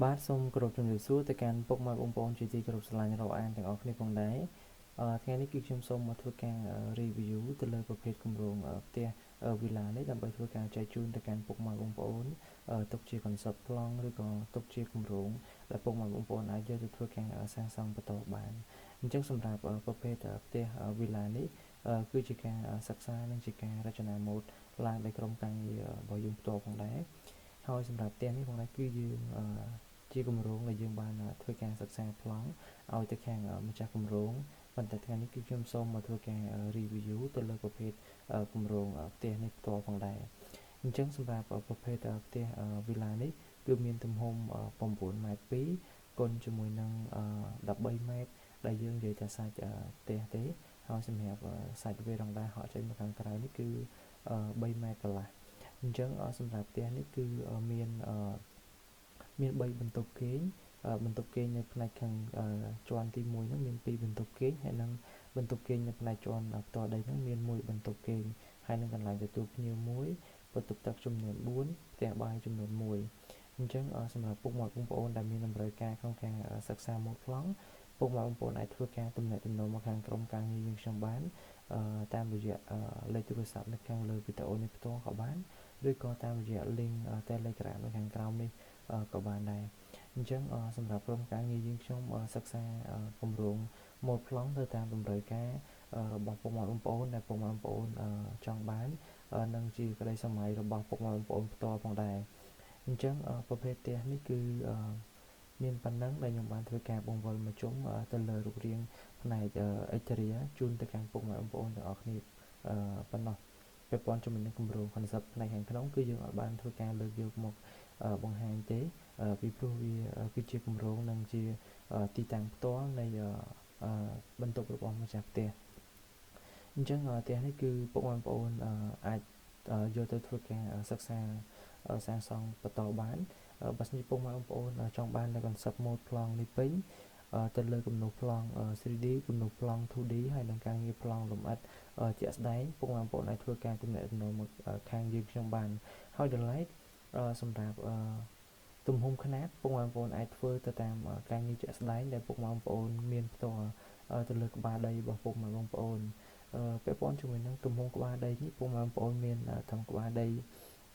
បាទសូមគោរពជំរាបសួរទៅកាន់ពុកម៉ែបងប្អូនជាទីគោរពស្រឡាញ់រាប់អានទាំងអស់គ្នាផងដែរថ្ងៃនេះគឺខ្ញុំសូមមកធ្វើការ review ទៅលើប្រភេទគម្រោងផ្ទះ villa នេះដើម្បីធ្វើការចែកជូនទៅកាន់ពុកម៉ែបងប្អូនទុកជា concept ប្លង់ឬក៏ទុកជាគម្រោងដែលពុកម៉ែបងប្អូនអាចយកទៅធ្វើការសាងសង់បន្តបានអញ្ចឹងសម្រាប់ប្រភេទផ្ទះ villa នេះគឺជាការសិក្សានិងជាការរចនាម៉ូដឡើងដោយក្រុមការងាររបស់យើងផ្ទាល់ផងដែរហើយសម្រាប់ផ្ទះនេះផងដែរគឺយើងជាគម្រោងដែលយើងបានធ្វើការសិក្សាប្លង់ឲ្យទៅខាងម្ចាស់គម្រោងប៉ុន្តែថ្ងៃនេះគឺខ្ញុំសូមមកធ្វើការ review ទៅលើប្រភេទគម្រោងផ្ទះនេះផ្ទាល់ផងដែរអញ្ចឹងសម្រាប់ប្រភេទផ្ទះ villa នេះគឺមានទំហំ9.2 ម៉ែត្រគុណជាមួយនឹង13 ម៉ែត្រដែលយើងនិយាយថាសាច់ផ្ទះទេហើយសម្រាប់សាច់វេរ៉ង់ដាហក់ចេញមកខាងក្រៅនេះគឺ3 ម៉ែត្រកន្លះអញ្ចឹងសម្រាប់ផ្ទះនេះគឺមាន3បន្ទប់គេងនៅផ្នែកខាងជាន់ទី1ហ្នឹងមាន2បន្ទប់គេងហើយនិងបន្ទប់គេងនៅផ្នែកជាន់ផ្ទាល់ដីហ្នឹងមាន1បន្ទប់គេងហើយនឹងកន្លែងទទួលភ្ញៀវ1បន្ទប់ទឹកចំនួន4ផ្ទះបាយចំនួន1អញ្ចឹងសម្រាប់ពុកម៉ែបងប្អូនដែលមានតម្រូវការក្នុងការសិក្សាម៉ូដប្លង់ពុកម៉ែបងប្អូនអាចធ្វើការទំនាក់ទំនងមកខាងក្រុមការងារយើងខ្ញុំបានតាមរយៈលេខទូរស័ព្ទនៅខាងលើវីដេអូនេះផ្ទាល់ក៏បានឬក៏តាមរយៈ link Telegram នៅខាងក្រោមនេះក៏បានដែរអញ្ចឹងសម្រាប់ក្រុមការងារយើងខ្ញុំសិក្សាគម្រោងម៉ូដប្លង់ទៅតាមតម្រូវការរបស់ពុកម៉ែបងប្អូនដែលពុកម៉ែបងប្អូនចង់បាននិងជាក្តីសម័យរបស់ពុកម៉ែបងប្អូនផ្ទាល់ផងដែរអញ្ចឹងប្រភេទផ្ទះនេះគឺមានប៉ុណ្ណឹងដែលខ្ញុំបានធ្វើការបង្វិលមកជុំទៅលើរូបរាងផ្នែក exterior ជូនទៅកាន់ពុកម៉ែបងប្អូនទាំងអស់គ្នាប៉ុណ្ណោះពាក់ព័ន្ធជាមួយនឹងគម្រោង concept ផ្នែកខាងក្នុងគឺយើងអាចបានធ្វើការលើកយកមកបង្ហាញទេពីព្រោះវាគឺជាគម្រោងនិងជាទីតាំងផ្ទាល់នៃបន្ទប់របស់ម្ចាស់ផ្ទះអញ្ចឹងផ្ទះនេះគឺពុកម៉ែបងប្អូនអាចយកទៅធ្វើការសិក្សាសាងសង់បន្តបានបើសិនជាពុកម៉ែបងប្អូនចង់បាននៅ concept mode ប្លង់នេះពេញទៅលើគំនូសប្លង់ 3D គំនូសប្លង់ 2D ហើយនិងការងារប្លង់លម្អិតជាក់ស្ដែងពុកម៉ែបងប្អូនអាចធ្វើការទំនាក់ទំនងមកខាងយើងខ្ញុំបានហើយដល់ឡែកសម្រាប់ទំហំຂະຫນាតពុកម៉ែបងប្អូនអាចធ្វើទៅតាមការងារជាក់ស្ដែងដែលពុកម៉ែបងប្អូនមានផ្ទាល់ទៅលើក្បាលដីរបស់ពុកម៉ែបងប្អូនពាក់ព័ន្ធជាមួយនឹងទំហំក្បាលដីនេះពុកម៉ែបងប្អូនមានធំក្បាលដី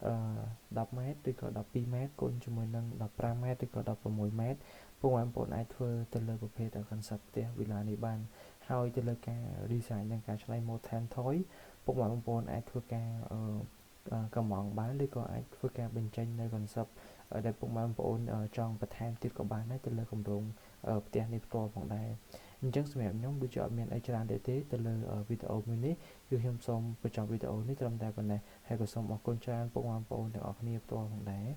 10 ម៉ែត្រឬក៏12 ម៉ែត្រគុណជាមួយនឹង15 ម៉ែត្រឬក៏16 ម៉ែត្រពុកម៉ែបងប្អូនអាចធ្វើទៅលើប្រភេទ concept ផ្ទះ villa នេះបានហើយទៅលើការ design និងការឆ្នៃម៉ូដថែមថយពុកម៉ែបងប្អូនអាចធ្វើការកម្មង់បានឬក៏អាចធ្វើការបញ្ចេញនៅ concept ដែលពុកម៉ែបងប្អូនចង់បន្ថែមទៀតក៏បានដែរទៅលើគម្រោងផ្ទះនេះផ្ទាល់ផងដែរអញ្ចឹងសម្រាប់ខ្ញុំគឺជាអត់មានអីច្រើនទេទៅលើវីដេអូមួយនេះគឺខ្ញុំសូមបញ្ចប់វីដេអូនេះត្រឹមតែប៉ុណ្ណេះហើយក៏សូមអរគុណច្រើនពុកម៉ែបងប្អូនទាំងអស់គ្នាផ្ទាល់ផងដែរ